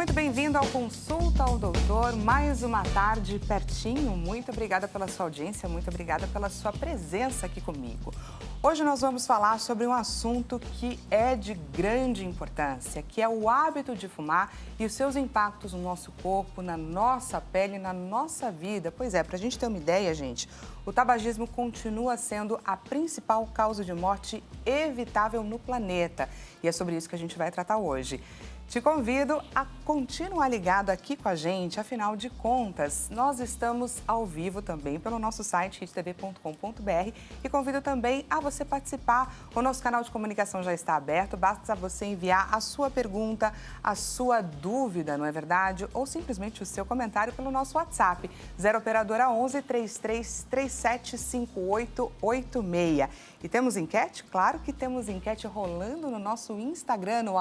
muito bem-vindo ao Consulta ao Doutor, mais uma tarde pertinho. Muito obrigada pela sua audiência, muito obrigada pela sua presença aqui comigo. Hoje nós vamos falar sobre um assunto que é de grande importância, que é o hábito de fumar e os seus impactos no nosso corpo, na nossa pele, na nossa vida. Pois é, para a gente ter uma ideia, gente, o tabagismo continua sendo a principal causa de morte evitável no planeta. E é sobre isso que a gente vai tratar hoje. Te convido a continuar ligado aqui com a gente, afinal de contas, nós estamos ao vivo também pelo nosso site hittv.com.br e convido também a você participar. O nosso canal de comunicação já está aberto, basta você enviar a sua pergunta, a sua dúvida, não é verdade? Ou simplesmente o seu comentário pelo nosso WhatsApp, 0 operadora 11 33 37 5886. E temos enquete? Claro que temos enquete rolando no nosso Instagram, no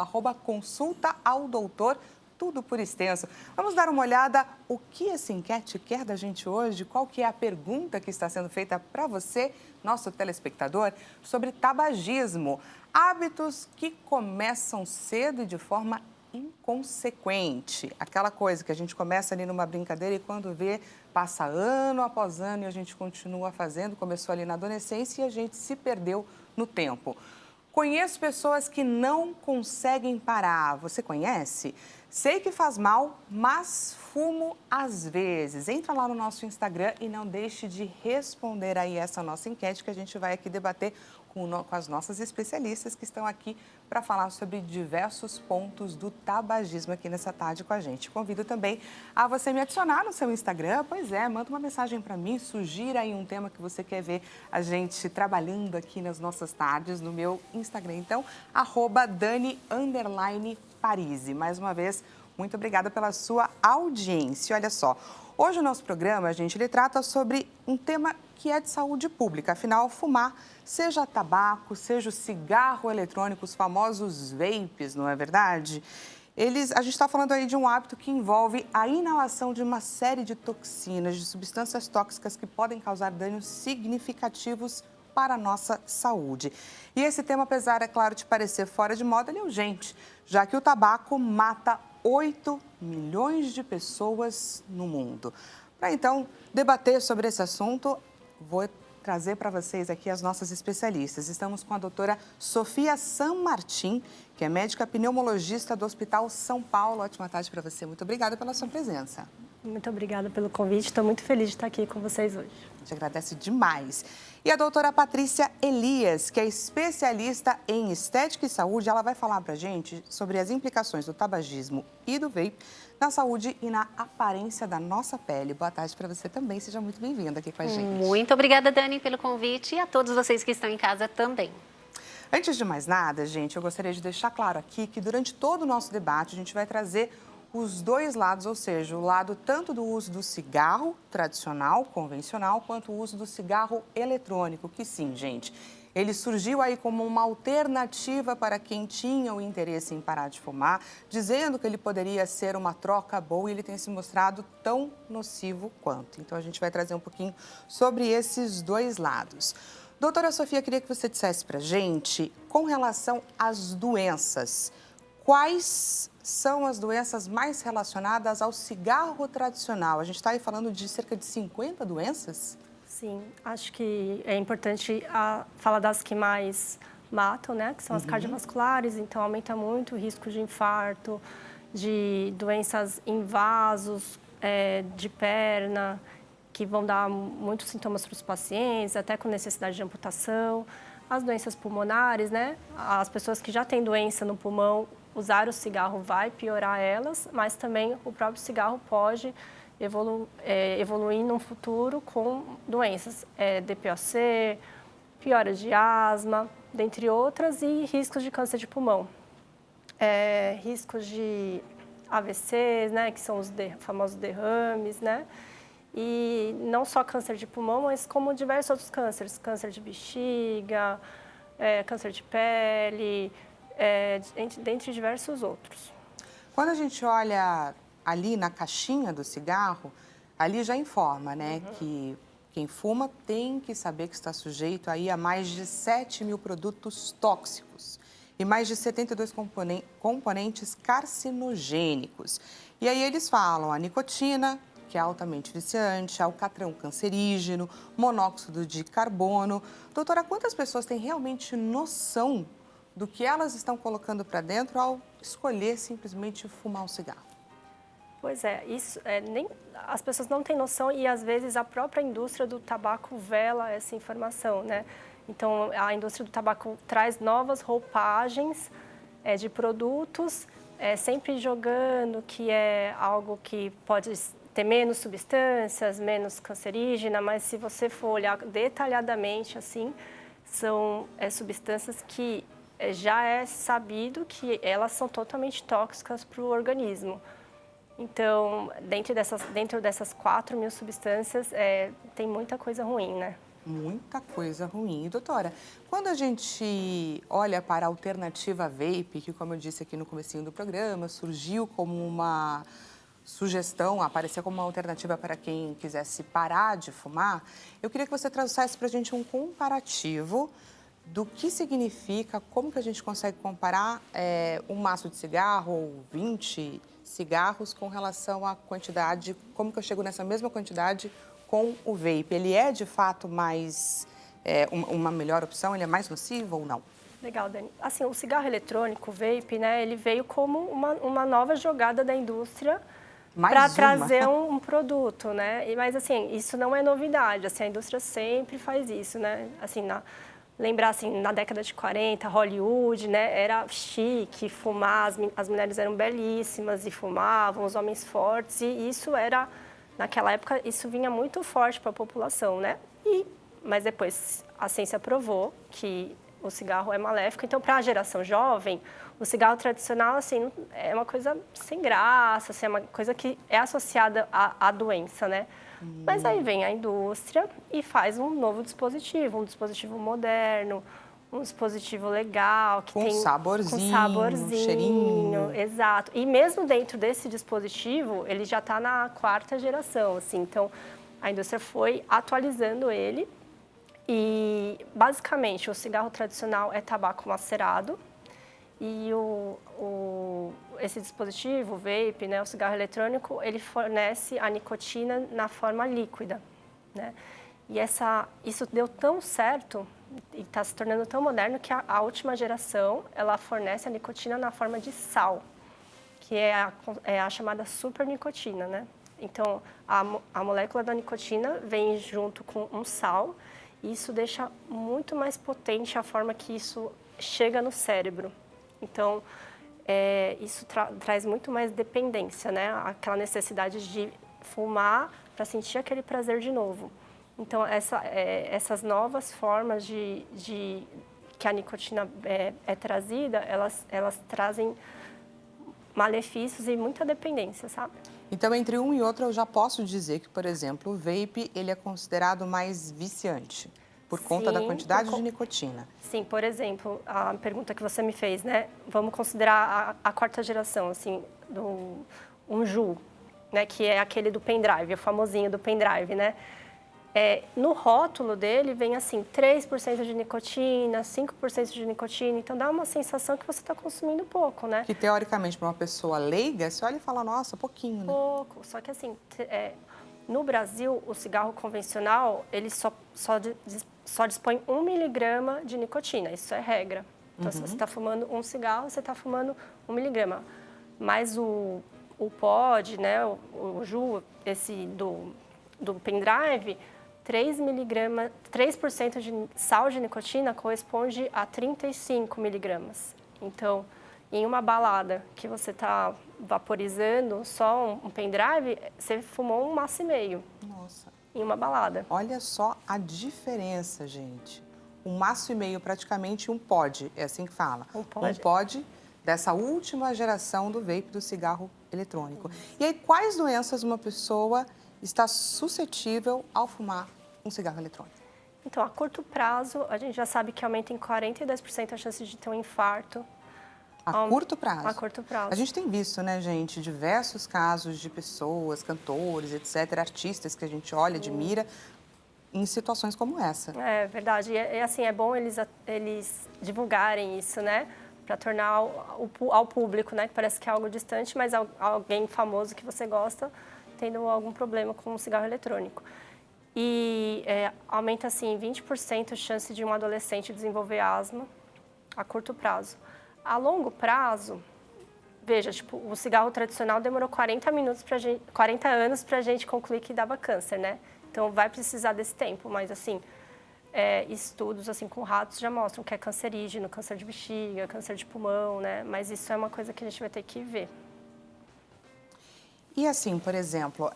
@consulta ao doutor, tudo por extenso. Vamos dar uma olhada o que essa enquete quer da gente hoje, qual que é a pergunta que está sendo feita para você, nosso telespectador, sobre tabagismo. Hábitos que começam cedo e de forma inconsequente. Aquela coisa que a gente começa ali numa brincadeira e quando vê, passa ano após ano e a gente continua fazendo, começou ali na adolescência e a gente se perdeu no tempo. Conheço pessoas que não conseguem parar. Você conhece? Sei que faz mal, mas fumo às vezes. Entra lá no nosso Instagram e não deixe de responder aí essa nossa enquete que a gente vai aqui debater com as nossas especialistas que estão aqui para falar sobre diversos pontos do tabagismo aqui nessa tarde com a gente. Convido também a você me adicionar no seu Instagram. Pois é, manda uma mensagem para mim, sugira aí um tema que você quer ver a gente trabalhando aqui nas nossas tardes no meu Instagram. Então, @Dani_Parisi. Mais uma vez, muito obrigada pela sua audiência. Olha só, hoje o nosso programa, gente, ele trata sobre um tema que é de saúde pública. Afinal, fumar, seja tabaco, seja o cigarro eletrônico, os famosos vapes, não é verdade? A gente está falando aí de um hábito que envolve a inalação de uma série de toxinas, de substâncias tóxicas que podem causar danos significativos para a nossa saúde. E esse tema, apesar, é claro, de parecer fora de moda, ele é urgente, já que o tabaco mata 8 milhões de pessoas no mundo. Para, então, debater sobre esse assunto, vou trazer para vocês aqui as nossas especialistas. Estamos com a doutora Sofia San Martin, que é médica pneumologista do Hospital São Paulo. Ótima tarde para você. Muito obrigada pela sua presença. Muito obrigada pelo convite. Estou muito feliz de estar aqui com vocês hoje. A gente agradece demais. E a doutora Patrícia Elias, que é especialista em estética e saúde, ela vai falar para a gente sobre as implicações do tabagismo e do vape na saúde e na aparência da nossa pele. Boa tarde para você também. Seja muito bem-vinda aqui com a gente. Muito obrigada, Dani, pelo convite e a todos vocês que estão em casa também. Antes de mais nada, gente, eu gostaria de deixar claro aqui que durante todo o nosso debate a gente vai trazer os dois lados, ou seja, o lado tanto do uso do cigarro tradicional, convencional, quanto o uso do cigarro eletrônico, que sim, gente, ele surgiu aí como uma alternativa para quem tinha o interesse em parar de fumar, dizendo que ele poderia ser uma troca boa e ele tem se mostrado tão nocivo quanto. Então, a gente vai trazer um pouquinho sobre esses dois lados. Doutora Sofia, queria que você dissesse para a gente, com relação às doenças, quais são as doenças mais relacionadas ao cigarro tradicional? A gente está aí falando de cerca de 50 doenças? Sim, acho que é importante falar das que mais matam, né? Que são as cardiovasculares, então aumenta muito o risco de infarto, de doenças em vasos, de perna, que vão dar muitos sintomas para os pacientes, até com necessidade de amputação. As doenças pulmonares, né? As pessoas que já têm doença no pulmão, usar o cigarro vai piorar elas, mas também o próprio cigarro pode evoluir no futuro com doenças, DPOC, piora de asma, dentre outras, e riscos de câncer de pulmão. Riscos de AVCs, né, que são os famosos derrames, né? E não só câncer de pulmão, mas como diversos outros cânceres, câncer de bexiga, câncer de pele, dentre diversos outros. Quando a gente olha ali na caixinha do cigarro, ali já informa, né, que quem fuma tem que saber que está sujeito aí a mais de 7 mil produtos tóxicos. e mais de 72 componentes carcinogênicos. E aí eles falam a nicotina, que é altamente viciante, alcatrão cancerígeno, monóxido de carbono. Doutora, quantas pessoas têm realmente noção do que elas estão colocando para dentro ao escolher simplesmente fumar um cigarro? Pois é, isso nem as pessoas não têm noção e às vezes a própria indústria do tabaco vela essa informação, né? Então a indústria do tabaco traz novas roupagens de produtos, sempre jogando que é algo que pode ter menos substâncias, menos cancerígena, mas se você for olhar detalhadamente assim, são substâncias que já é sabido que elas são totalmente tóxicas para o organismo. Então, dentro dessas 4.000 substâncias, tem muita coisa ruim, né? Muita coisa ruim. E, doutora, quando a gente olha para a alternativa vape, que, como eu disse aqui no comecinho do programa, surgiu como uma sugestão, apareceu como uma alternativa para quem quisesse parar de fumar, eu queria que você trouxesse para a gente um comparativo do que significa, como que a gente consegue comparar um maço de cigarro ou 20 cigarros com relação à quantidade, como que eu chego nessa mesma quantidade com o vape. Ele é, de fato, mais uma melhor opção? Ele é mais nocivo ou não? Legal, Dani. Assim, o cigarro eletrônico, o vape, né, ele veio como uma nova jogada da indústria para trazer um produto, né? Mas, assim, isso não é novidade. Assim, a indústria sempre faz isso, né? Assim, lembrar, assim, na década de 40, Hollywood, né, era chique fumar, as mulheres eram belíssimas e fumavam, os homens fortes, e isso era, naquela época, isso vinha muito forte para a população, né? Mas depois a ciência provou que o cigarro é maléfico, então para a geração jovem, o cigarro tradicional, assim, é uma coisa sem graça, assim, é uma coisa que é associada à doença, né? Mas aí vem a indústria e faz um novo dispositivo, um dispositivo moderno, um dispositivo legal, que tem saborzinho, com saborzinho, cheirinho. Exato. E mesmo dentro desse dispositivo, ele já está na 4ª geração, assim. Então, a indústria foi atualizando ele e, basicamente, o cigarro tradicional é tabaco macerado e esse dispositivo, o vape, né, o cigarro eletrônico, ele fornece a nicotina na forma líquida, né? E isso deu tão certo e está se tornando tão moderno que a última geração, ela fornece a nicotina na forma de sal, que é a chamada supernicotina, né? Então, a molécula da nicotina vem junto com um sal e isso deixa muito mais potente a forma que isso chega no cérebro. Então, isso traz muito mais dependência, né? Aquela necessidade de fumar para sentir aquele prazer de novo. Então, essas novas formas que a nicotina é trazida, elas trazem malefícios e muita dependência, sabe? Então, entre um e outro, eu já posso dizer que, por exemplo, o vape, ele é considerado mais viciante por conta da quantidade de nicotina. Sim, por exemplo, a pergunta que você me fez, né? Vamos considerar a 4ª geração, assim, um Ju, né? Que é aquele do pendrive, o famosinho do pendrive, né? No rótulo dele vem assim, 3% de nicotina, 5% de nicotina, então dá uma sensação que você está consumindo pouco, né? Que teoricamente, para uma pessoa leiga, você olha e fala, nossa, pouquinho, né? Pouco, só que assim, no Brasil, o cigarro convencional, ele só dispõe 1 miligrama de nicotina, isso é regra. Então, se você está fumando um cigarro, você está fumando 1 miligrama. Mas o pod, né, o Ju, esse do pendrive, 3% de sal de nicotina corresponde a 35 miligramas. Então, em uma balada que você está vaporizando só um pendrive, você fumou 1,5 maço. Nossa. Em uma balada. Olha só a diferença, gente. 1,5 maço praticamente um pod, é assim que fala. Um pod dessa última geração do vape, do cigarro eletrônico. E aí, quais doenças uma pessoa está suscetível ao fumar um cigarro eletrônico? Então, a curto prazo, a gente já sabe que aumenta em 42% a chance de ter um infarto. A curto prazo? A curto prazo. A gente tem visto, né, gente, diversos casos de pessoas, cantores, etc., artistas que a gente olha, admira, em situações como essa. É verdade. E assim, é bom eles divulgarem isso, né? para tornar ao público, né? Que parece que é algo distante, mas alguém famoso que você gosta tendo algum problema com o cigarro eletrônico. E aumenta, assim, 20% a chance de um adolescente desenvolver asma a curto prazo. A longo prazo, veja, tipo, o cigarro tradicional demorou 40 anos para a gente concluir que dava câncer, né? Então, vai precisar desse tempo, mas, assim, estudos assim, com ratos já mostram que é cancerígeno, câncer de bexiga, câncer de pulmão, né? Mas isso é uma coisa que a gente vai ter que ver. E assim, por exemplo,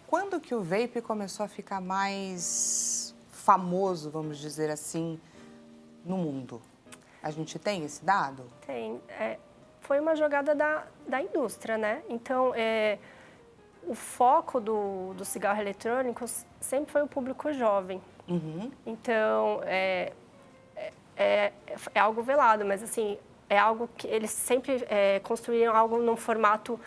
quando que o vape começou a ficar mais famoso, vamos dizer assim, no mundo? A gente tem esse dado? Tem. Foi uma jogada da indústria, né? Então, o foco do cigarro eletrônico sempre foi o público jovem. Uhum. Então, é algo velado, mas assim, é algo que eles sempre construíram algo num formato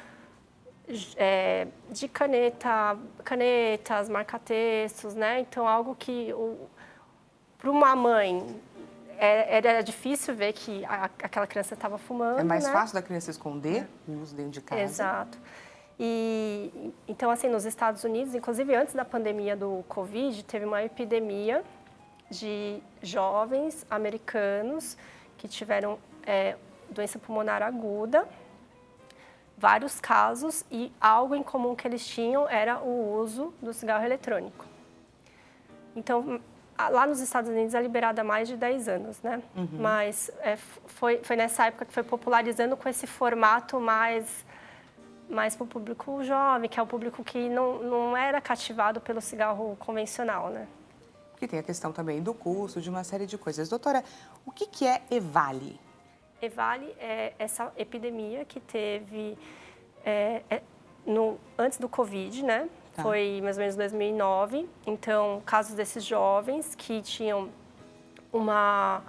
de canetas, marca-textos, né? Então, algo que para uma mãe era difícil ver que aquela criança estava fumando, É mais né? fácil da criança esconder o uso dentro de casa. Exato. E, então, assim, nos Estados Unidos, inclusive antes da pandemia do Covid, teve uma epidemia de jovens americanos que tiveram doença pulmonar aguda, vários casos, e algo em comum que eles tinham era o uso do cigarro eletrônico. Então, lá nos Estados Unidos é liberado há mais de 10 anos, né? Uhum. Mas foi nessa época que foi popularizando com esse formato mais para o público jovem, que é o público que não era cativado pelo cigarro convencional, né? Porque tem a questão também do custo, de uma série de coisas. Doutora, o que é EVALI? EVALI é essa epidemia que teve antes do Covid, né? Tá. Foi mais ou menos 2009. Então, casos desses jovens que tinham uma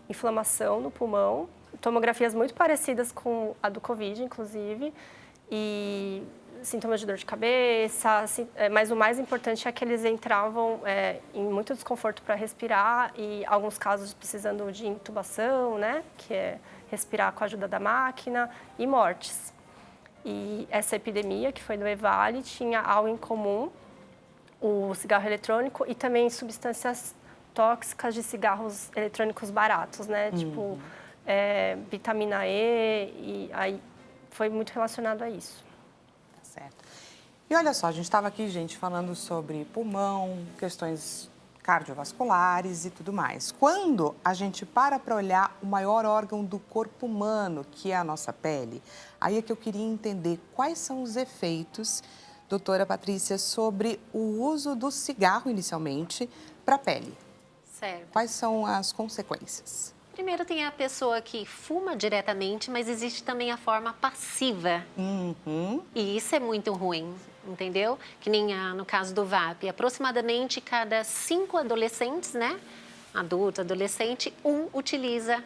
inflamação no pulmão, tomografias muito parecidas com a do Covid, inclusive, e sintomas de dor de cabeça, mas o mais importante é que eles entravam em muito desconforto para respirar e alguns casos precisando de intubação, né, que é respirar com a ajuda da máquina, e mortes. E essa epidemia, que foi do EVALI, tinha algo em comum, o cigarro eletrônico e também substâncias tóxicas de cigarros eletrônicos baratos, né, tipo vitamina E, e aí foi muito relacionado a isso. Tá certo. E olha só, a gente estava aqui, gente, falando sobre pulmão, questões cardiovasculares e tudo mais. Quando a gente para olhar o maior órgão do corpo humano, que é a nossa pele, aí é que eu queria entender quais são os efeitos, doutora Patrícia, sobre o uso do cigarro, inicialmente, para a pele. Certo. Quais são as consequências? Primeiro tem a pessoa que fuma diretamente, mas existe também a forma passiva. Uhum. E isso é muito ruim, entendeu? Que nem no caso do vape. Aproximadamente cada 5 adolescentes, né? Adulto, adolescente, 1 utiliza,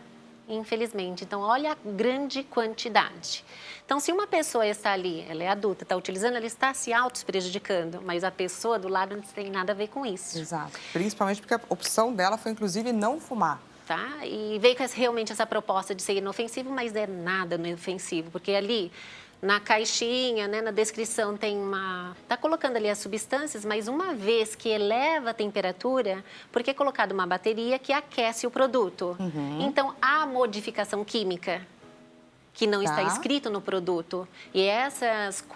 infelizmente. Então, olha a grande quantidade. Então, se uma pessoa está ali, ela é adulta, está utilizando, ela está se auto-prejudicando, mas a pessoa do lado não tem nada a ver com isso. Exato. Principalmente porque a opção dela foi, inclusive, não fumar. Tá? E veio com realmente essa proposta de ser inofensivo, mas é nada inofensivo, porque ali na caixinha, né, na descrição tem tá colocando ali as substâncias, mas uma vez que eleva a temperatura, porque é colocada uma bateria que aquece o produto. Uhum. Então, há modificação química que não está escrito no produto. E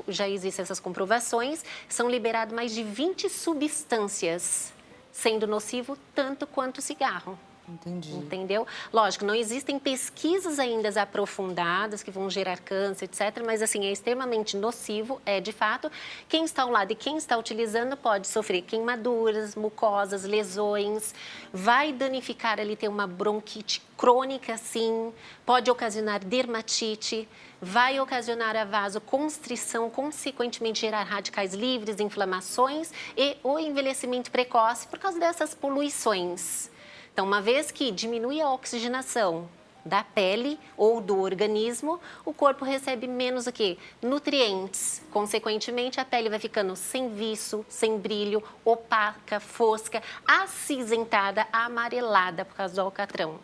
já existem essas comprovações, são liberadas mais de 20 substâncias, sendo nocivo tanto quanto o cigarro. Entendi. Entendeu? Lógico, não existem pesquisas ainda aprofundadas que vão gerar câncer, etc. Mas, assim, é extremamente nocivo, de fato. Quem está ao lado e quem está utilizando pode sofrer queimaduras, mucosas, lesões. Vai danificar ali, ter uma bronquite crônica, sim. Pode ocasionar dermatite. Vai ocasionar a vasoconstrição, consequentemente gerar radicais livres, inflamações e o envelhecimento precoce por causa dessas poluições. Então, uma vez que diminui a oxigenação da pele ou do organismo, o corpo recebe menos o quê? Nutrientes. Consequentemente, a pele vai ficando sem viço, sem brilho, opaca, fosca, acinzentada, amarelada por causa do alcatrão.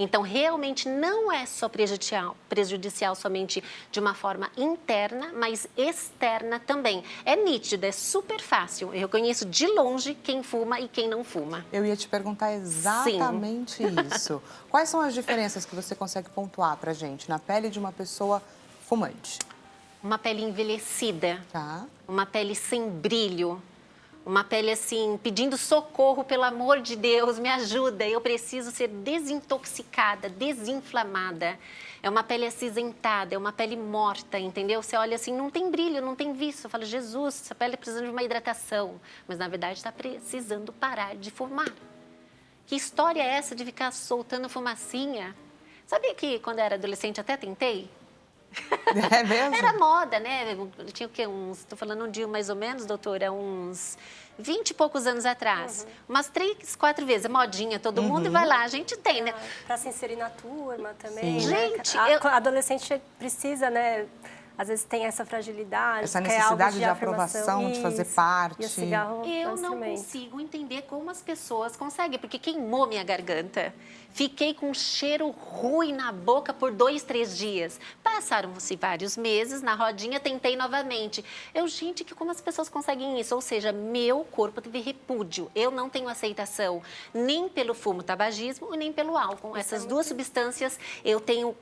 Então, realmente não é só prejudicial somente de uma forma interna, mas externa também. É nítido, é super fácil. Eu conheço de longe quem fuma e quem não fuma. Eu ia te perguntar exatamente isso. Quais são as diferenças que você consegue pontuar pra gente na pele de uma pessoa fumante? Uma pele envelhecida, Tá. uma pele sem brilho, uma pele assim, pedindo socorro, pelo amor de Deus, me ajuda, eu preciso ser desintoxicada, desinflamada. É uma pele acinzentada, é uma pele morta, entendeu? Você olha assim, não tem brilho, não tem viço. Eu falo, Jesus, essa pele precisa de uma hidratação. Mas, na verdade, está precisando parar de fumar. Que história é essa de ficar soltando fumacinha? Sabia que, quando eu era adolescente, até tentei? É mesmo? Era moda, né? Eu tinha o quê? Estou falando um dia mais ou menos, doutora, uns 20 e poucos anos atrás. Umas 3, 4 vezes, modinha, todo mundo, e vai lá, a gente tem, né? Para se inserir na turma também, Sim. né? Gente, A adolescente precisa, né? Às vezes tem essa fragilidade, Essa quer algo necessidade de afirmação. aprovação, de fazer Isso. parte. E o cigarro é um Eu não instrumento. consigo entender como as pessoas conseguem, porque queimou minha garganta. Fiquei com um cheiro ruim na boca por 2, 3 dias. Passaram-se vários meses, na rodinha tentei novamente. Gente, como as pessoas conseguem isso? Ou seja, meu corpo teve repúdio. Eu não tenho aceitação nem pelo fumo tabagismo e nem pelo álcool. Essas duas substâncias eu tenho...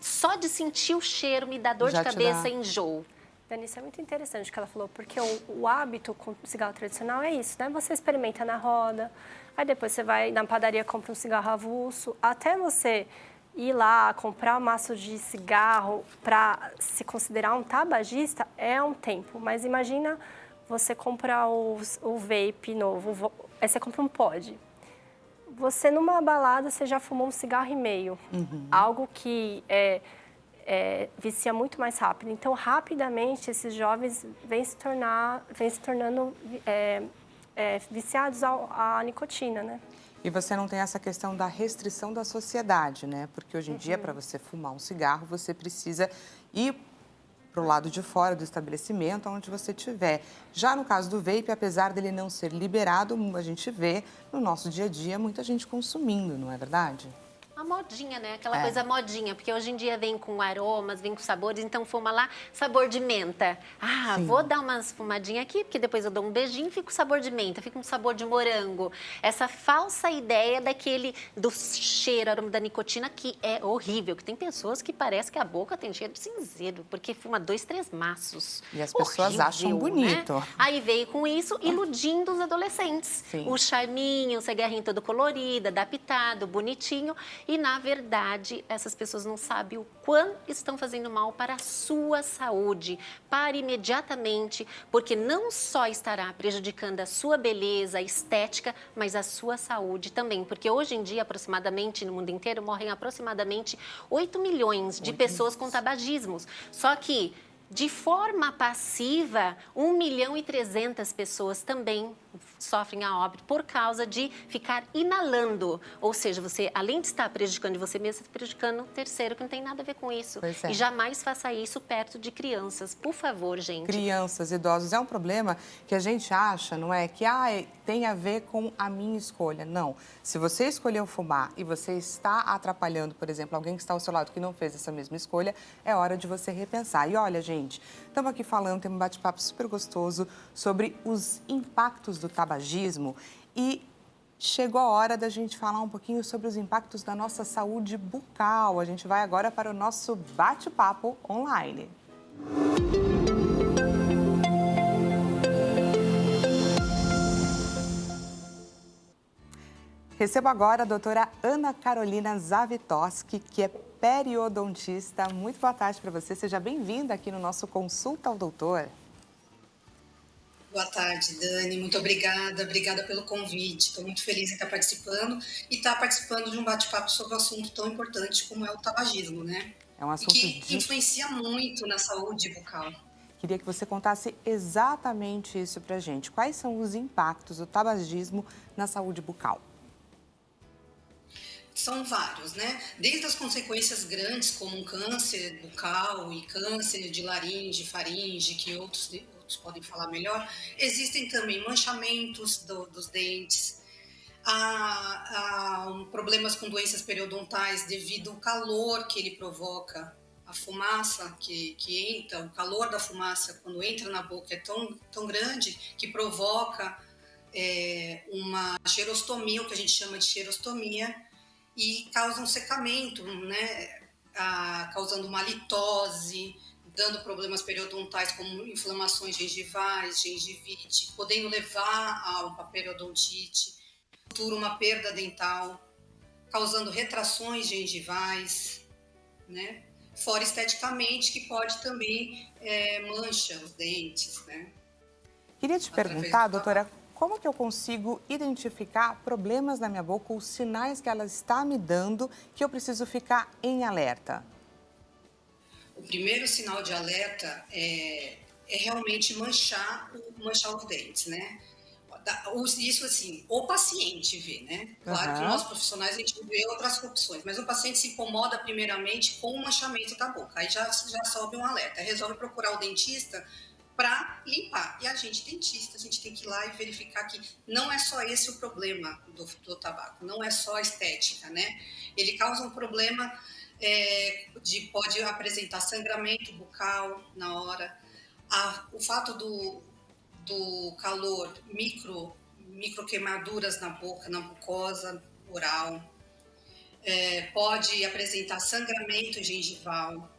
Só de sentir o cheiro me dá dor Já de te cabeça dá. e enjoo. Dani, isso é muito interessante o que ela falou, porque o hábito com o cigarro tradicional é isso, né? Você experimenta na roda, aí depois você vai na padaria, compra um cigarro avulso, até você ir lá comprar um maço de cigarro para se considerar um tabagista é um tempo. Mas imagina você comprar o vape novo, aí você compra um pod. Você, numa balada, você já fumou um cigarro e meio. Algo que vicia muito mais rápido. Então, rapidamente, esses jovens vêm se tornando viciados à nicotina, né? E você não tem essa questão da restrição da sociedade, né? Porque hoje em dia, para você fumar um cigarro, você precisa ir para o lado de fora do estabelecimento, onde você estiver. Já no caso do vape, apesar dele não ser liberado, a gente vê no nosso dia a dia muita gente consumindo, não é verdade? A modinha, né? Aquela coisa modinha, porque hoje em dia vem com aromas, vem com sabores, então fuma lá, sabor de menta. Sim. Vou dar umas fumadinhas aqui, porque depois eu dou um beijinho e fica com sabor de menta, fica com sabor de morango. Essa falsa ideia do cheiro, aroma da nicotina, que é horrível, que tem pessoas que parece que a boca tem cheiro de cinzeiro, porque fuma 2, 3 maços. E as pessoas acham bonito. Né? Aí veio com isso, iludindo os adolescentes. Sim. O charminho, o cigarrinho todo colorido, adaptado, bonitinho. E, na verdade, essas pessoas não sabem o quanto estão fazendo mal para a sua saúde. Pare imediatamente, porque não só estará prejudicando a sua beleza, a estética, mas a sua saúde também. Porque hoje em dia, aproximadamente, no mundo inteiro, morrem aproximadamente 8 milhões de pessoas com tabagismos. Só que, de forma passiva, 1.300.000 pessoas também sofrem a óbito por causa de ficar inalando. Ou seja, você, além de estar prejudicando você mesmo, está prejudicando o terceiro, que não tem nada a ver com isso. Pois é. E jamais faça isso perto de crianças. Por favor, gente. Crianças, idosos, é um problema que a gente acha, não é? Que tem a ver com a minha escolha. Não. Se você escolheu fumar e você está atrapalhando, por exemplo, alguém que está ao seu lado que não fez essa mesma escolha, é hora de você repensar. E olha, gente, estamos aqui falando, tem um bate-papo super gostoso sobre os impactos do tabagismo e chegou a hora da gente falar um pouquinho sobre os impactos da nossa saúde bucal. A gente vai agora para o nosso bate-papo online. Recebo agora a doutora Ana Carolina Zavitoski, que é periodontista. Muito boa tarde para você. Seja bem-vinda aqui no nosso Consulta ao Doutor. Boa tarde, Dani. Muito obrigada. Obrigada pelo convite. Estou muito feliz em estar participando e estar participando de um bate-papo sobre um assunto tão importante como é o tabagismo, né? É um assunto e que influencia muito na saúde bucal. Queria que você contasse exatamente isso para a gente. Quais são os impactos do tabagismo na saúde bucal? São vários, né? Desde as consequências grandes, como um câncer bucal e câncer de laringe, faringe, que outros podem falar melhor, existem também manchamentos dos dentes, Há problemas com doenças periodontais devido ao calor que ele provoca. A fumaça que entra, o calor da fumaça quando entra na boca é tão grande que provoca uma xerostomia, o que a gente chama de xerostomia, e causa um secamento, né? Causando uma litose, dando problemas periodontais como inflamações gengivais, gengivite, podendo levar a uma periodontite, no futuro uma perda dental, causando retrações gengivais, né? Fora esteticamente, que pode também mancha os dentes, né? Queria te perguntar, doutora, como que eu consigo identificar problemas na minha boca, os sinais que ela está me dando, que eu preciso ficar em alerta? O primeiro sinal de alerta é realmente manchar os dentes, né? Isso assim, o paciente vê, né? Claro que nós Aham. profissionais a gente vê outras opções, mas o paciente se incomoda primeiramente com o manchamento da boca. Aí já sobe um alerta, resolve procurar o dentista para limpar. E a gente, dentista, a gente tem que ir lá e verificar que não é só esse o problema do tabaco, não é só a estética, né? Ele causa um problema pode apresentar sangramento bucal na hora. O fato do calor, micro queimaduras na boca, na mucosa oral. Pode apresentar sangramento gengival,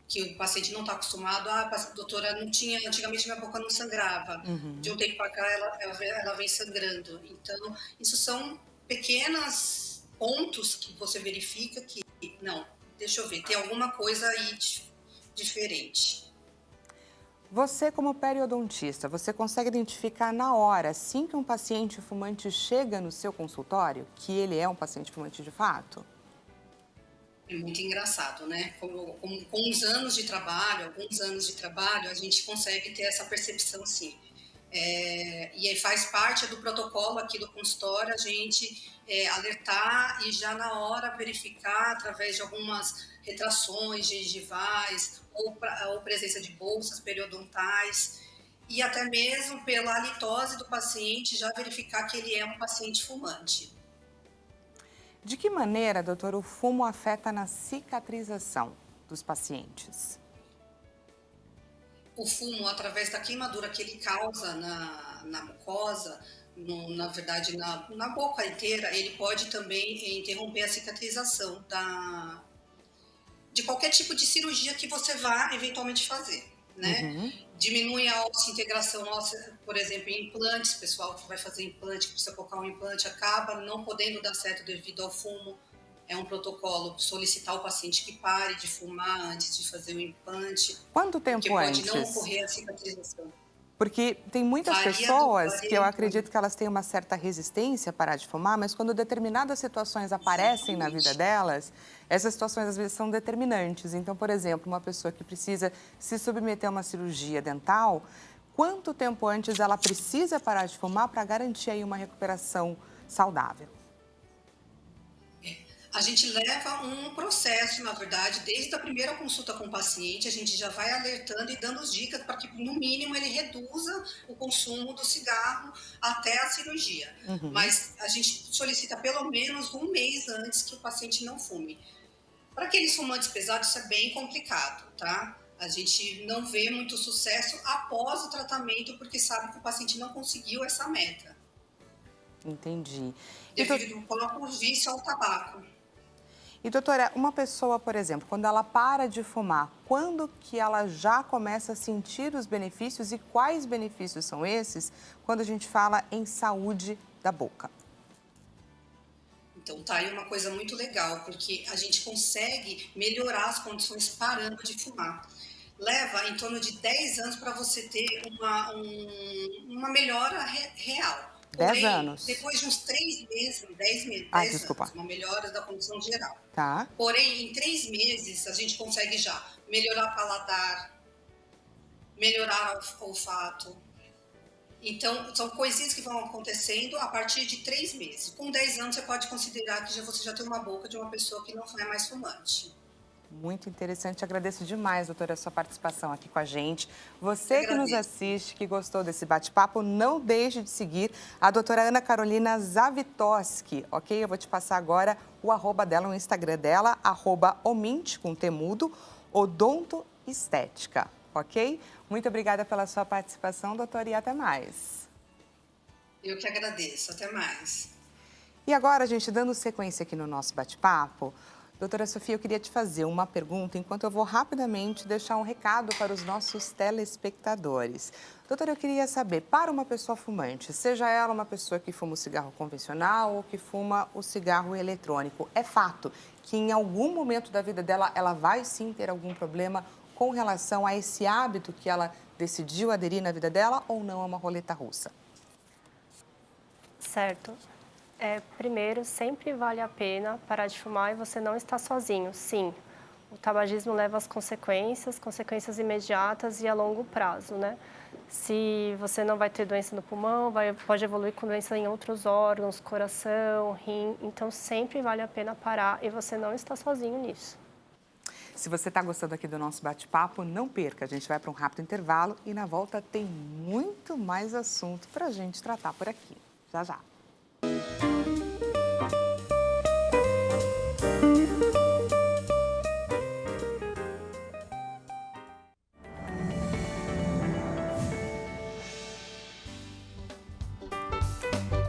que o paciente não está acostumado. Doutora, não tinha, antigamente minha boca não sangrava. De um tempo para cá ela vem sangrando. Então, isso são pequenos pontos que você verifica que, não, deixa eu ver, tem alguma coisa aí diferente. Você, como periodontista, você consegue identificar na hora, assim que um paciente fumante chega no seu consultório, que ele é um paciente fumante de fato? É muito engraçado, né? Com uns anos de trabalho, alguns anos de trabalho, a gente consegue ter essa percepção, sim. E aí faz parte do protocolo aqui do consultório a gente alertar e já na hora verificar através de algumas retrações gengivais ou presença de bolsas periodontais e até mesmo pela halitose do paciente já verificar que ele é um paciente fumante. De que maneira, doutor, o fumo afeta na cicatrização dos pacientes? O fumo, através da queimadura que ele causa na mucosa, na verdade na boca inteira, ele pode também interromper a cicatrização de qualquer tipo de cirurgia que você vá eventualmente fazer, né? Uhum. Diminui a integração óssea, por exemplo, em implantes, pessoal que vai fazer implante, que precisa colocar um implante, acaba não podendo dar certo devido ao fumo. É um protocolo solicitar ao paciente que pare de fumar antes de fazer o implante, Quanto porque tempo pode não antes? ocorrer a cicatrização. Porque tem muitas pessoas que eu Varia acredito que elas têm uma certa resistência a parar de fumar, mas quando determinadas situações aparecem na vida delas, essas situações às vezes são determinantes. Então, por exemplo, uma pessoa que precisa se submeter a uma cirurgia dental, quanto tempo antes ela precisa parar de fumar para garantir aí uma recuperação saudável? A gente leva um processo, na verdade, desde a primeira consulta com o paciente, a gente já vai alertando e dando dicas para que, no mínimo, ele reduza o consumo do cigarro até a cirurgia. Uhum. Mas a gente solicita pelo menos um mês antes que o paciente não fume. Para aqueles fumantes pesados, isso é bem complicado, tá? A gente não vê muito sucesso após o tratamento, porque sabe que o paciente não conseguiu essa meta, Entendi. devido ao próprio vício ao tabaco. E, doutora, uma pessoa, por exemplo, quando ela para de fumar, quando que ela já começa a sentir os benefícios e quais benefícios são esses quando a gente fala em saúde da boca? Então, tá aí uma coisa muito legal, porque a gente consegue melhorar as condições parando de fumar. Leva em torno de 10 anos para você ter uma melhora real. 10 Porém, anos. depois de uns 3 meses, 10 meses, Ah, 10 desculpa. anos, uma melhora da condição geral. Tá. Porém, em 3 meses, a gente consegue já melhorar paladar, melhorar o olfato. Então, são coisinhas que vão acontecendo a partir de 3 meses. Com 10 anos, você pode considerar que você já tem uma boca de uma pessoa que não é mais fumante. Muito interessante. Agradeço demais, doutora, a sua participação aqui com a gente. Você que nos assiste, que gostou desse bate-papo, não deixe de seguir a doutora Ana Carolina Zavitoski, ok? Eu vou te passar agora o @ dela, o Instagram dela, @omint, com temudo, odontoestética, ok? Muito obrigada pela sua participação, doutora, e até mais. Eu que agradeço. Até mais. E agora, gente, dando sequência aqui no nosso bate-papo, doutora Sofia, eu queria te fazer uma pergunta, enquanto eu vou rapidamente deixar um recado para os nossos telespectadores. Doutora, eu queria saber, para uma pessoa fumante, seja ela uma pessoa que fuma o cigarro convencional ou que fuma o cigarro eletrônico, é fato que em algum momento da vida dela, ela vai sim ter algum problema com relação a esse hábito que ela decidiu aderir na vida dela, ou não é uma roleta russa? Certo. Primeiro, sempre vale a pena parar de fumar e você não está sozinho. Sim, o tabagismo leva às consequências imediatas e a longo prazo, né? Se você não vai ter doença no pulmão, pode evoluir com doença em outros órgãos, coração, rim. Então, sempre vale a pena parar e você não está sozinho nisso. Se você está gostando aqui do nosso bate-papo, não perca. A gente vai para um rápido intervalo e na volta tem muito mais assunto para a gente tratar por aqui. Já, já.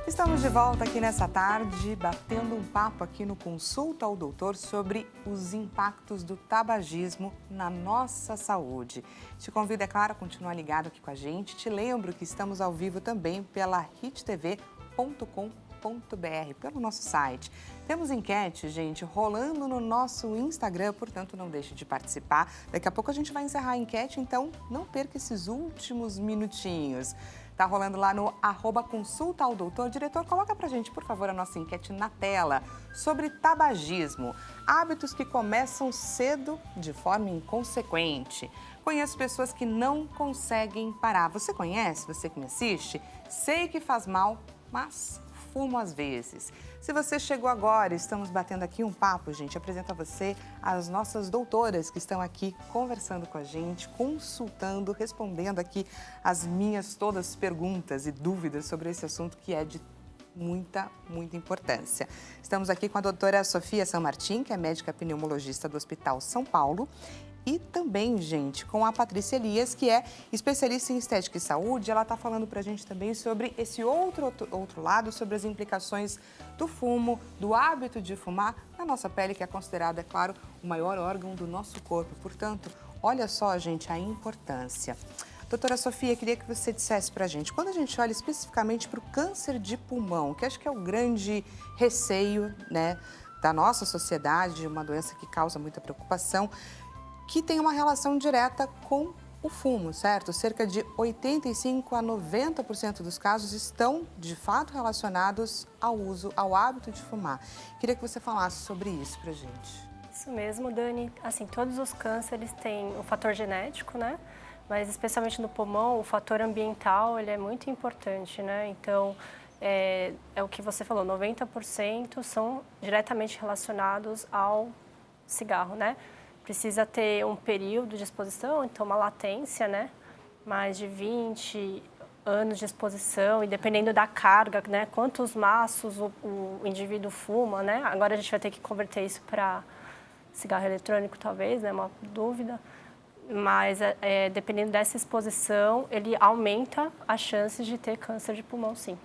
Estamos de volta aqui nessa tarde, batendo um papo aqui no Consulta ao Doutor sobre os impactos do tabagismo na nossa saúde. Te convido, é claro, a continuar ligado aqui com a gente. Te lembro que estamos ao vivo também pela hittv.com.br, pelo nosso site. Temos enquete, gente, rolando no nosso Instagram, portanto, não deixe de participar. Daqui a pouco a gente vai encerrar a enquete, então não perca esses últimos minutinhos. Tá rolando lá no @Consulta ao Doutor. Diretor, coloca pra gente, por favor, a nossa enquete na tela sobre tabagismo. Hábitos que começam cedo de forma inconsequente. Conheço pessoas que não conseguem parar. Você conhece? Você que me assiste? Sei que faz mal, mas fumo às vezes. Se você chegou agora, estamos batendo aqui um papo, gente. Apresento a você as nossas doutoras que estão aqui conversando com a gente, consultando, respondendo aqui as minhas todas perguntas e dúvidas sobre esse assunto que é de muita importância. Estamos aqui com a doutora Sofia Sanmartin, que é médica pneumologista do Hospital São Paulo. E também, gente, com a Patrícia Elias, que é especialista em estética e saúde. Ela está falando para a gente também sobre esse outro lado, sobre as implicações do fumo, do hábito de fumar na nossa pele, que é considerada, é claro, o maior órgão do nosso corpo. Portanto, olha só, gente, a importância. Doutora Sofia, queria que você dissesse para a gente, quando a gente olha especificamente para o câncer de pulmão, que acho que é o grande receio, né, da nossa sociedade, uma doença que causa muita preocupação, que tem uma relação direta com o fumo, certo? Cerca de 85% a 90% dos casos estão, de fato, relacionados ao hábito de fumar. Queria que você falasse sobre isso pra gente. Isso mesmo, Dani. Assim, todos os cânceres têm o fator genético, né? Mas especialmente no pulmão, o fator ambiental, ele é muito importante, né? Então, é o que você falou, 90% são diretamente relacionados ao cigarro, né? Precisa ter um período de exposição, então uma latência, né? Mais de 20 anos de exposição e dependendo da carga, né? Quantos maços o indivíduo fuma, né? Agora a gente vai ter que converter isso para cigarro eletrônico, talvez, né? Uma dúvida. Mas dependendo dessa exposição, ele aumenta as chances de ter câncer de pulmão, sim.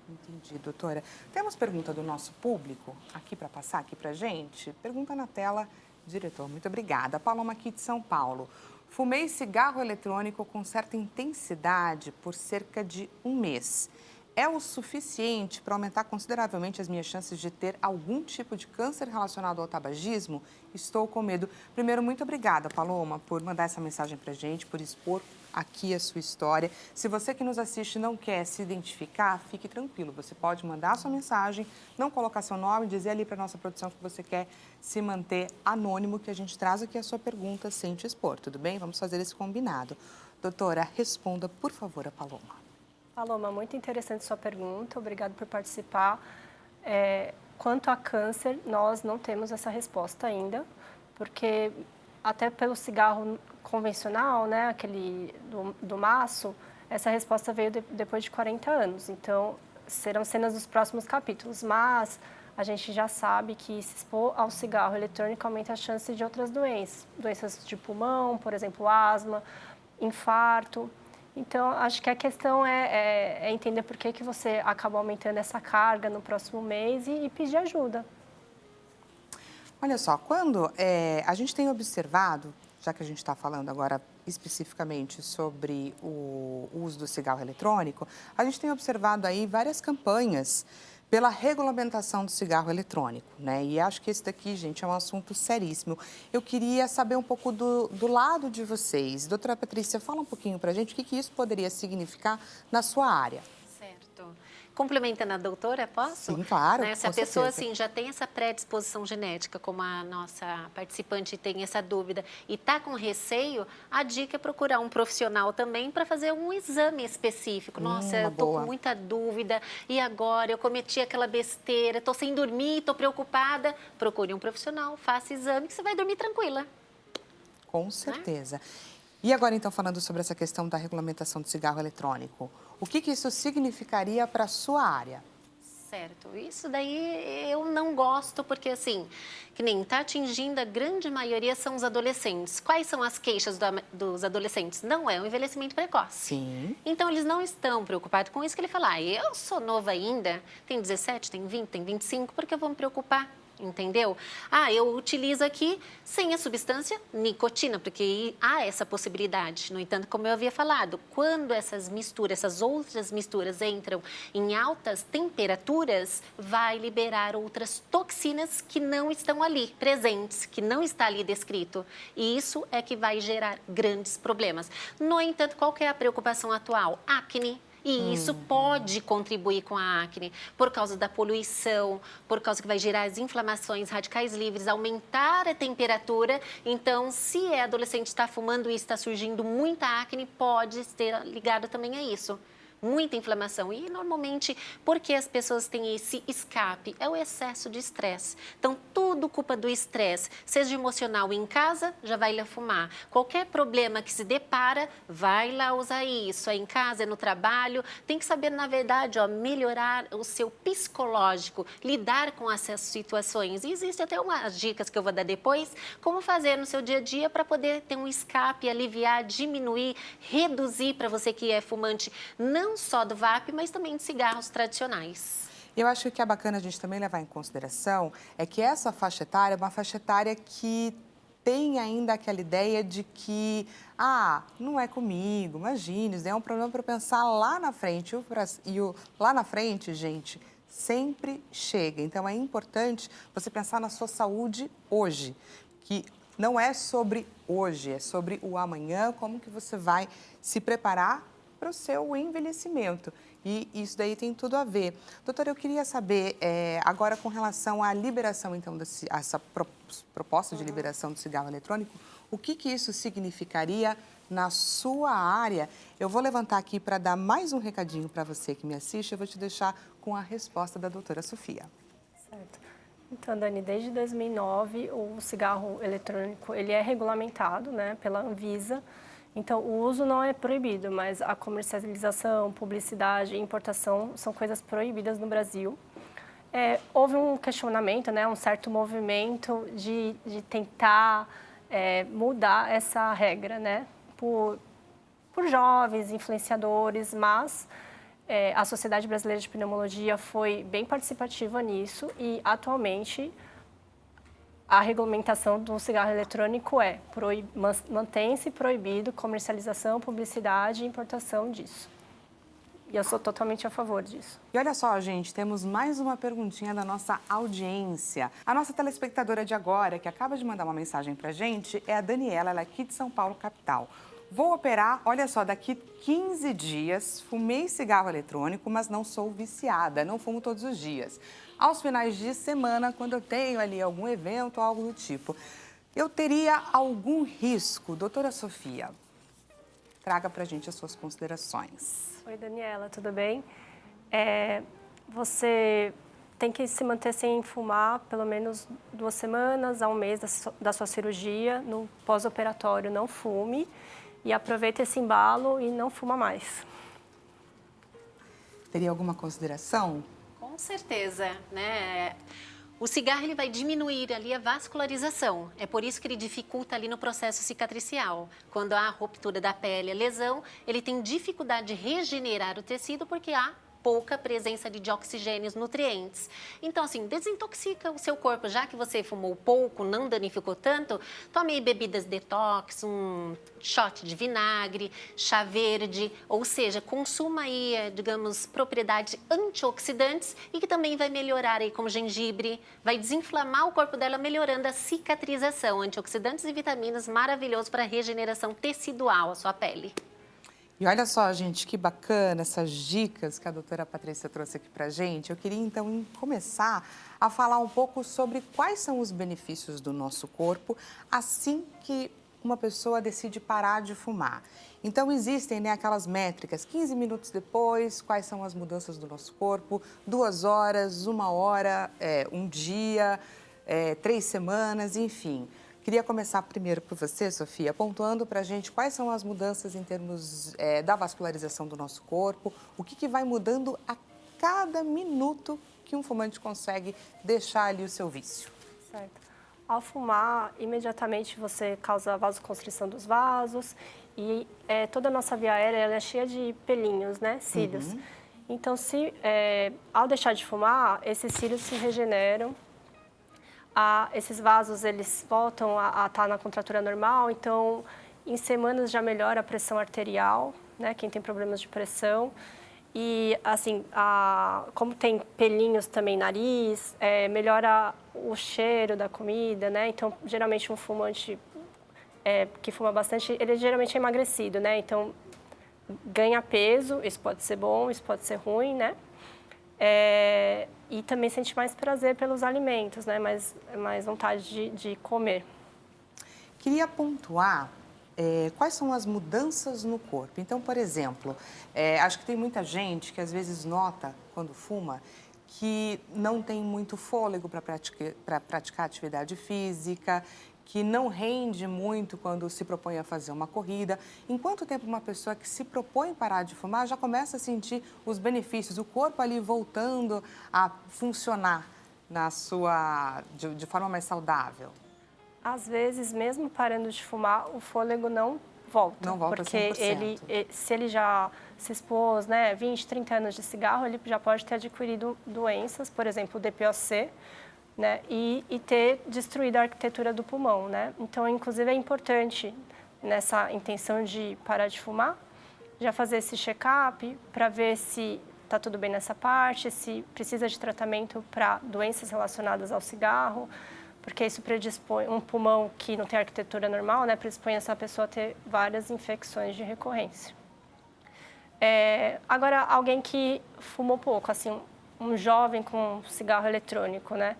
Entendi, doutora. Temos pergunta do nosso público aqui para passar aqui para gente? Pergunta na tela. Diretor, muito obrigada. Paloma aqui de São Paulo. Fumei cigarro eletrônico com certa intensidade por cerca de um mês. É o suficiente para aumentar consideravelmente as minhas chances de ter algum tipo de câncer relacionado ao tabagismo? Estou com medo. Primeiro, muito obrigada, Paloma, por mandar essa mensagem para a gente, por expor aqui a sua história. Se você que nos assiste não quer se identificar, fique tranquilo. Você pode mandar a sua mensagem, não colocar seu nome, dizer ali para a nossa produção que você quer se manter anônimo, que a gente traz aqui a sua pergunta sem te expor, tudo bem? Vamos fazer esse combinado. Doutora, responda, por favor, a Paloma. Paloma, muito interessante sua pergunta, obrigado por participar. Quanto a câncer, nós não temos essa resposta ainda, porque até pelo cigarro convencional, né, aquele do maço, essa resposta veio depois de 40 anos. Então, serão cenas dos próximos capítulos, mas a gente já sabe que se expor ao cigarro eletrônico aumenta a chance de outras doenças de pulmão, por exemplo, asma, infarto. Então, acho que a questão é entender por que você acaba aumentando essa carga no próximo mês e pedir ajuda. Olha só, quando a gente tem observado, já que a gente está falando agora especificamente sobre o uso do cigarro eletrônico, a gente tem observado aí várias campanhas pela regulamentação do cigarro eletrônico, né? E acho que esse daqui, gente, é um assunto seríssimo. Eu queria saber um pouco do lado de vocês. Doutora Patrícia, fala um pouquinho para a gente o que isso poderia significar na sua área. Certo. Complementando a doutora, posso? Sim, claro, né? Se a com pessoa certeza. assim, já tem essa predisposição genética, como a nossa participante tem essa dúvida, e está com receio, a dica é procurar um profissional também para fazer um exame específico. Nossa, eu estou com muita dúvida, e agora eu cometi aquela besteira, estou sem dormir, estou preocupada. Procure um profissional, faça exame que você vai dormir tranquila. Com certeza. E agora, então, falando sobre essa questão da regulamentação do cigarro eletrônico, o que isso significaria para a sua área? Certo. Isso daí eu não gosto, porque assim, que nem está atingindo a grande maioria são os adolescentes. Quais são as queixas dos adolescentes? Não é o envelhecimento precoce. Sim. Então, eles não estão preocupados com isso, que ele fala, eu sou novo ainda, tem 17, tem 20, tem 25, por que eu vou me preocupar? Entendeu? Eu utilizo aqui sem a substância nicotina, porque há essa possibilidade. No entanto, como eu havia falado, quando essas misturas, essas outras misturas entram em altas temperaturas, vai liberar outras toxinas que não estão ali presentes, que não está ali descrito. E isso é que vai gerar grandes problemas. No entanto, qual que é a preocupação atual? Acne. E isso pode contribuir com a acne, por causa da poluição, por causa que vai gerar as inflamações, radicais livres, aumentar a temperatura. Então, se é adolescente está fumando e está surgindo muita acne, pode ser ligado também a isso. Muita inflamação. E, normalmente, porque as pessoas têm esse escape? É o excesso de estresse. Então, tudo culpa do estresse. Seja emocional em casa, já vai lá fumar. Qualquer problema que se depara, vai lá usar isso. É em casa, é no trabalho. Tem que saber, na verdade, melhorar o seu psicológico, lidar com essas situações. E existem até umas dicas que eu vou dar depois, como fazer no seu dia a dia para poder ter um escape, aliviar, diminuir, reduzir para você que é fumante, não só do vape, mas também de cigarros tradicionais. Eu acho que é bacana a gente também levar em consideração é que essa faixa etária é uma faixa etária que tem ainda aquela ideia de que, não é comigo, imagine, isso é um problema para pensar lá na frente. Lá na frente, gente, sempre chega. Então, é importante você pensar na sua saúde hoje, que não é sobre hoje, é sobre o amanhã, como que você vai se preparar para o seu envelhecimento. E isso daí tem tudo a ver. Doutora, eu queria saber, agora com relação à liberação, então, essa proposta de liberação do cigarro eletrônico, o que isso significaria na sua área? Eu vou levantar aqui para dar mais um recadinho para você que me assiste, eu vou te deixar com a resposta da doutora Sofia. Certo. Então, Dani, desde 2009, o cigarro eletrônico ele é regulamentado, né, pela Anvisa. Então, o uso não é proibido, mas a comercialização, publicidade e importação são coisas proibidas no Brasil. Houve um questionamento, né, um certo movimento de tentar mudar essa regra, né, por jovens, influenciadores, mas a Sociedade Brasileira de Pneumologia foi bem participativa nisso e, atualmente, a regulamentação do cigarro eletrônico mantém-se proibido comercialização, publicidade e importação disso. E eu sou totalmente a favor disso. E olha só, gente, temos mais uma perguntinha da nossa audiência. A nossa telespectadora de agora, que acaba de mandar uma mensagem pra gente, é a Daniela, ela é aqui de São Paulo, capital. Vou operar, olha só, daqui 15 dias, fumei cigarro eletrônico, mas não sou viciada, não fumo todos os dias. Aos finais de semana, quando eu tenho ali algum evento, algo do tipo, eu teria algum risco? Doutora Sofia, traga pra gente as suas considerações. Oi, Daniela, tudo bem? Você tem que se manter sem fumar pelo menos 2 semanas a 1 mês da sua cirurgia. No pós-operatório, não fume. E aproveita esse embalo e não fuma mais. Teria alguma consideração? Com certeza, né? O cigarro ele vai diminuir ali a vascularização. É por isso que ele dificulta ali no processo cicatricial. Quando há ruptura da pele, a lesão, ele tem dificuldade de regenerar o tecido porque há pouca presença de oxigênios, nutrientes. Então, assim, desintoxica o seu corpo. Já que você fumou pouco, não danificou tanto, tome bebidas detox, um shot de vinagre, chá verde, ou seja, consuma aí, digamos, propriedades antioxidantes e que também vai melhorar aí como gengibre, vai desinflamar o corpo dela, melhorando a cicatrização. Antioxidantes e vitaminas, maravilhoso para a regeneração tecidual à sua pele. E olha só, gente, que bacana essas dicas que a doutora Patrícia trouxe aqui pra gente. Eu queria, então, começar a falar um pouco sobre quais são os benefícios do nosso corpo assim que uma pessoa decide parar de fumar. Então, existem, né, aquelas métricas, 15 minutos depois, quais são as mudanças do nosso corpo, 2 horas, 1 hora, 1 dia, 3 semanas, enfim. Queria começar primeiro por você, Sofia, pontuando para a gente quais são as mudanças em termos da vascularização do nosso corpo, o que vai mudando a cada minuto que um fumante consegue deixar ali o seu vício. Certo. Ao fumar, imediatamente você causa vasoconstrição dos vasos e toda a nossa via aérea ela é cheia de pelinhos, né, cílios. Uhum. Então, ao deixar de fumar, esses cílios se regeneram. Esses vasos, eles voltam a estar na contratura normal, então, em semanas já melhora a pressão arterial, né, quem tem problemas de pressão. E, assim, como tem pelinhos também no nariz, melhora o cheiro da comida, né? Então, geralmente, um fumante que fuma bastante, ele geralmente é emagrecido, né? Então, ganha peso, isso pode ser bom, isso pode ser ruim, né? E também sente mais prazer pelos alimentos, né? Mais vontade de comer. Queria pontuar quais são as mudanças no corpo. Então, por exemplo, acho que tem muita gente que às vezes nota, quando fuma, que não tem muito fôlego para praticar atividade física, que não rende muito quando se propõe a fazer uma corrida. Em quanto tempo uma pessoa que se propõe parar de fumar já começa a sentir os benefícios, o corpo ali voltando a funcionar de forma mais saudável? Às vezes, mesmo parando de fumar, o fôlego não volta. Não volta porque 100%. se ele já se expôs, né, 20, 30 anos de cigarro, ele já pode ter adquirido doenças, por exemplo, o DPOC, né, e ter destruído a arquitetura do pulmão, né? Então, inclusive, é importante, nessa intenção de parar de fumar, já fazer esse check-up para ver se está tudo bem nessa parte, se precisa de tratamento para doenças relacionadas ao cigarro, porque isso predispõe um pulmão que não tem arquitetura normal, né, predispõe essa pessoa a ter várias infecções de recorrência. Agora, alguém que fumou pouco, assim, um jovem com cigarro eletrônico, né,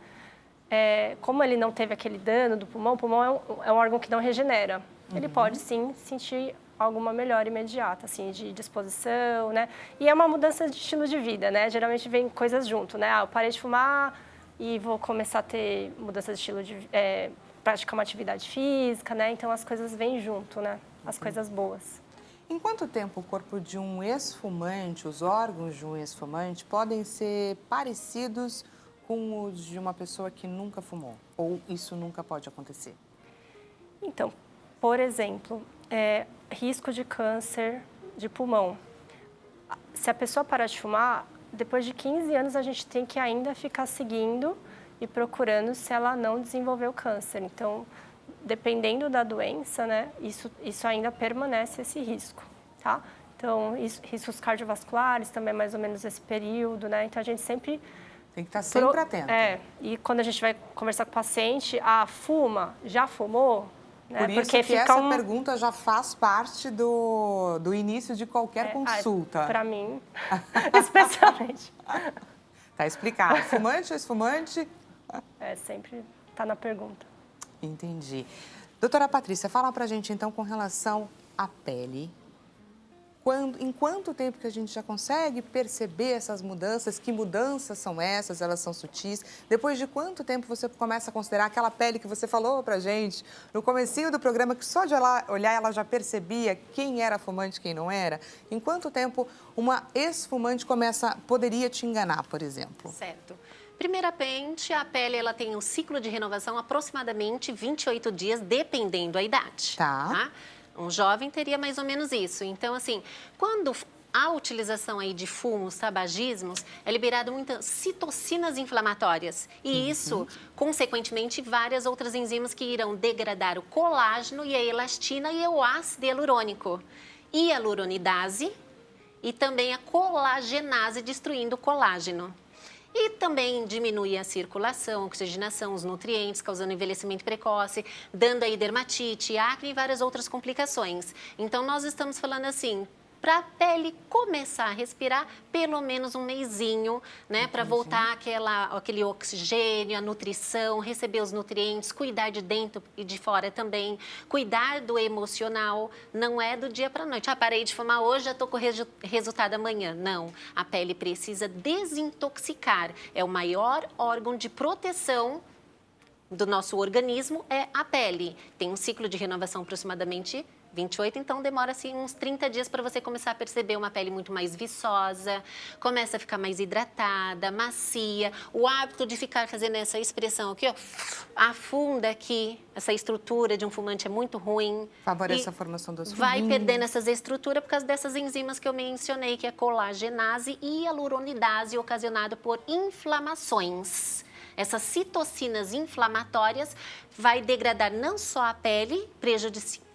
como ele não teve aquele dano do pulmão, o pulmão é um órgão que não regenera. Uhum. Ele pode, sim, sentir alguma melhora imediata, assim, de disposição, né? E é uma mudança de estilo de vida, né? Geralmente vem coisas junto, né? Eu parei de fumar e vou começar a ter mudança de estilo de... praticar uma atividade física, né? Então, as coisas vêm junto, né? As coisas boas. Em quanto tempo o corpo de um ex-fumante, os órgãos de um ex-fumante, podem ser parecidos com os de uma pessoa que nunca fumou? Ou isso nunca pode acontecer? Então, por exemplo, risco de câncer de pulmão. Se a pessoa parar de fumar, depois de 15 anos a gente tem que ainda ficar seguindo e procurando se ela não desenvolveu câncer. Então, dependendo da doença, né, isso ainda permanece esse risco, tá? Então, riscos cardiovasculares também é mais ou menos esse período, né? Então, a gente sempre... Tem que estar sempre atento. E quando a gente vai conversar com o paciente, fuma, já fumou? Né? Por isso porque que essa pergunta já faz parte do início de qualquer consulta. Para mim, especialmente. Tá explicado. Fumante ou ex-fumante? Sempre está na pergunta. Entendi. Doutora Patrícia, fala pra gente então com relação à pele. em quanto tempo que a gente já consegue perceber essas mudanças? Que mudanças são essas? Elas são sutis? Depois de quanto tempo você começa a considerar aquela pele que você falou pra gente no comecinho do programa, que só de olhar ela já percebia quem era fumante e quem não era? Em quanto tempo uma ex-fumante poderia te enganar, por exemplo? Certo. Primeiramente, a pele ela tem um ciclo de renovação aproximadamente 28 dias, dependendo da idade. Tá. Um jovem teria mais ou menos isso. Então, assim, quando a utilização aí de fumos, tabagismos, é liberado muitas citocinas inflamatórias. E isso, consequentemente, várias outras enzimas que irão degradar o colágeno e a elastina e o ácido hialurônico. E a hialuronidase e também a colagenase, destruindo o colágeno. E também diminui a circulação, a oxigenação, os nutrientes, causando envelhecimento precoce, dando aí dermatite, acne e várias outras complicações. Então, nós estamos falando assim, para a pele começar a respirar, pelo menos um mesinho, né? Para voltar aquele oxigênio, a nutrição, receber os nutrientes, cuidar de dentro e de fora também, cuidar do emocional, não é do dia para a noite. Parei de fumar hoje, já estou com o resultado amanhã. Não, a pele precisa desintoxicar, é o maior órgão de proteção do nosso organismo, é a pele. Tem um ciclo de renovação aproximadamente 28, então demora assim uns 30 dias para você começar a perceber uma pele muito mais viçosa, começa a ficar mais hidratada, macia. O hábito de ficar fazendo essa expressão aqui, ó, afunda aqui, essa estrutura de um fumante é muito ruim. Favorece a formação das vai ruguinhas. perdendo essas estruturas por causa dessas enzimas que eu mencionei, que é colagenase e hialuronidase, ocasionada por inflamações. Essas citocinas inflamatórias vai degradar não só a pele,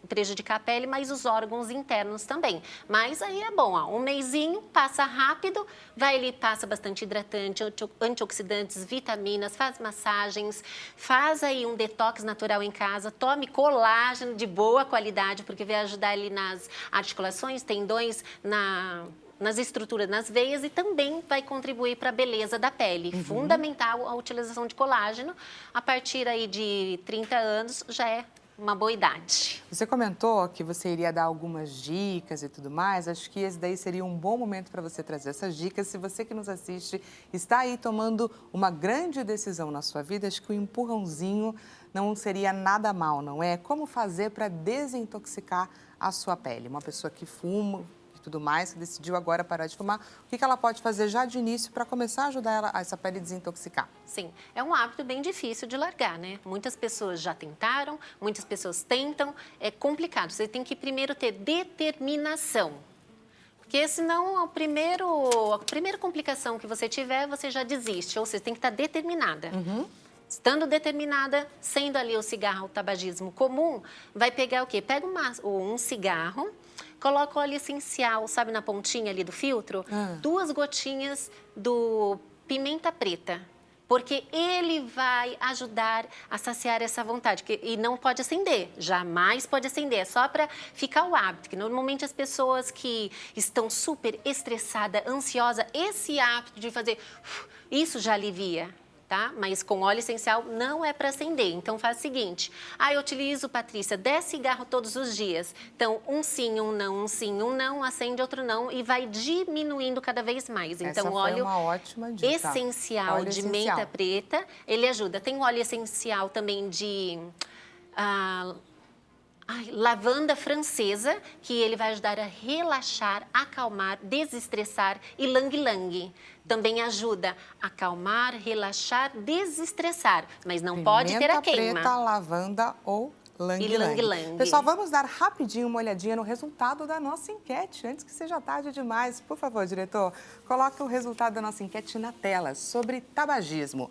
prejudicar a pele, mas os órgãos internos também. Mas aí é bom, ó, um mesinho, passa rápido, vai ali, passa bastante hidratante, antioxidantes, vitaminas, faz massagens, faz aí um detox natural em casa, tome colágeno de boa qualidade, porque vai ajudar ali nas articulações, tendões, nas estruturas, nas veias, e também vai contribuir para a beleza da pele. Fundamental a utilização de colágeno. A partir aí de 30 anos já é uma boa idade. Você comentou que você iria dar algumas dicas e tudo mais. Acho que esse daí seria um bom momento para você trazer essas dicas. Se você que nos assiste está aí tomando uma grande decisão na sua vida, acho que o empurrãozinho não seria nada mal, não é? Como fazer para desintoxicar a sua pele? Uma pessoa que fuma e tudo mais, que decidiu agora parar de fumar, o que ela pode fazer já de início para começar a ajudar essa pele a desintoxicar? Sim, é um hábito bem difícil de largar, né? Muitas pessoas já tentaram, muitas pessoas tentam, é complicado. Você tem que primeiro ter determinação. Porque senão a primeira complicação que você tiver, você já desiste, ou seja, tem que estar determinada. Estando determinada, sendo ali o cigarro, o tabagismo comum, vai pegar o quê? Pega um cigarro, coloca o óleo essencial, sabe, na pontinha ali do filtro, 2 gotinhas do pimenta preta, porque ele vai ajudar a saciar essa vontade. E não pode acender, jamais pode acender, é só para ficar o hábito. Que normalmente as pessoas que estão super estressadas, ansiosas, esse hábito de fazer isso já alivia. Tá? Mas com óleo essencial não é para acender. Então faz o seguinte, eu utilizo, Patrícia, 10 cigarros todos os dias. Então um sim, um não, um sim, um não, acende, outro não, e vai diminuindo cada vez mais. Então Essa foi uma ótima dica. Essencial óleo de essencial. menta preta, ele ajuda. Tem o óleo essencial também de lavanda francesa, que ele vai ajudar a relaxar, acalmar, desestressar, e lang-lang. Também ajuda a acalmar, relaxar, desestressar, mas não pode ter a queima. Pimenta preta, lavanda ou lang-lang. Pessoal, vamos dar rapidinho uma olhadinha no resultado da nossa enquete, antes que seja tarde demais. Por favor, diretor, coloque o resultado da nossa enquete na tela sobre tabagismo.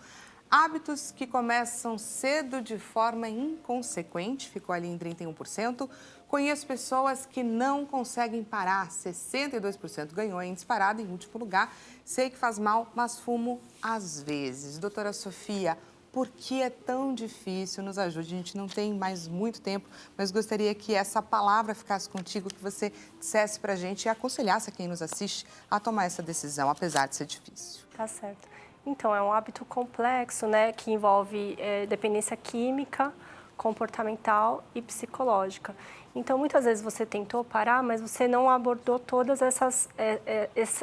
Hábitos que começam cedo de forma inconsequente, ficou ali em 31%. Conheço pessoas que não conseguem parar, 62% ganhou em disparado, em último lugar. Sei que faz mal, mas fumo às vezes. Doutora Sofia, por que é tão difícil? Nos ajude, a gente não tem mais muito tempo, mas gostaria que essa palavra ficasse contigo, que você dissesse pra gente e aconselhasse a quem nos assiste a tomar essa decisão, apesar de ser difícil. Tá certo. Então, é um hábito complexo, né, que envolve dependência química comportamental e psicológica. Então, muitas vezes você tentou parar, mas você não abordou todas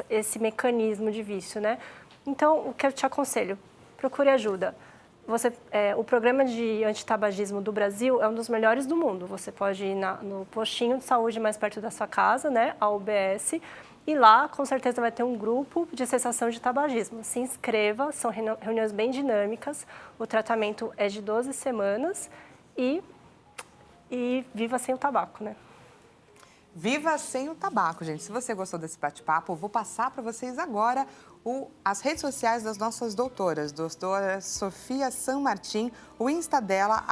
esse mecanismo de vício, né? Então, o que eu te aconselho? Procure ajuda. O programa de antitabagismo do Brasil é um dos melhores do mundo. Você pode ir no postinho de saúde mais perto da sua casa, né, a UBS, e lá, com certeza, vai ter um grupo de cessação de tabagismo. Se inscreva, são reuniões bem dinâmicas, o tratamento é de 12 semanas e viva sem o tabaco, né? Viva sem o tabaco, gente. Se você gostou desse bate-papo, eu vou passar para vocês agora as redes sociais das nossas doutora Sofia Sanmartin, o Insta dela,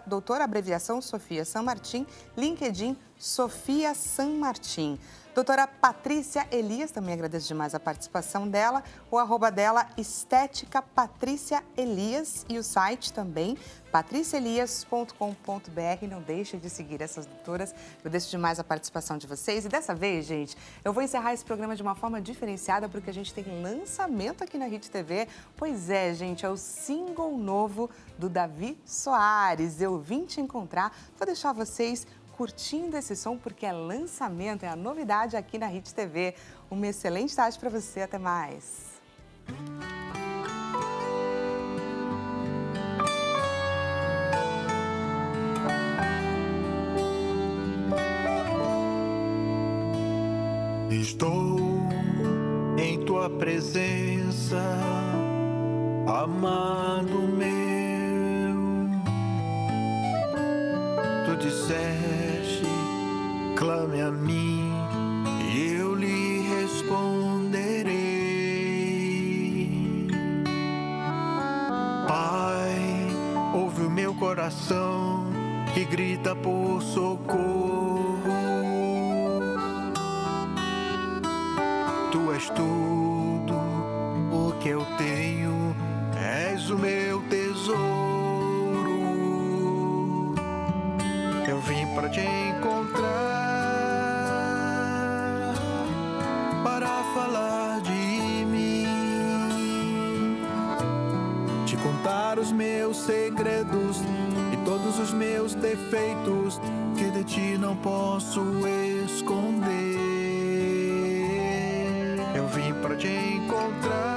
@doutora abreviação Sofia Sanmartin, LinkedIn Sofia Sanmartin. Doutora Patrícia Elias, também agradeço demais a participação dela, o @ dela, Estética Patrícia Elias, e o site também, patriciaelias.com.br. Não deixe de seguir essas doutoras, eu deixo demais a participação de vocês. E dessa vez, gente, eu vou encerrar esse programa de uma forma diferenciada, porque a gente tem lançamento aqui na Rede TV. Pois é, gente, é o single novo do Davi Soares, Eu Vim Te Encontrar. Vou deixar vocês curtindo esse som, porque é lançamento, é a novidade aqui na Rede TV. Uma excelente tarde para você, até mais. Estou em tua presença, amado meu. Tu disseste, clame a mim e eu lhe responderei. Pai, ouve o meu coração que grita por socorro. Tu és tudo o que eu tenho, és o meu tesouro. Eu vim para te encontrar, para falar de mim, te contar os meus segredos e todos os meus defeitos que de ti não posso esconder. Eu vim para te encontrar.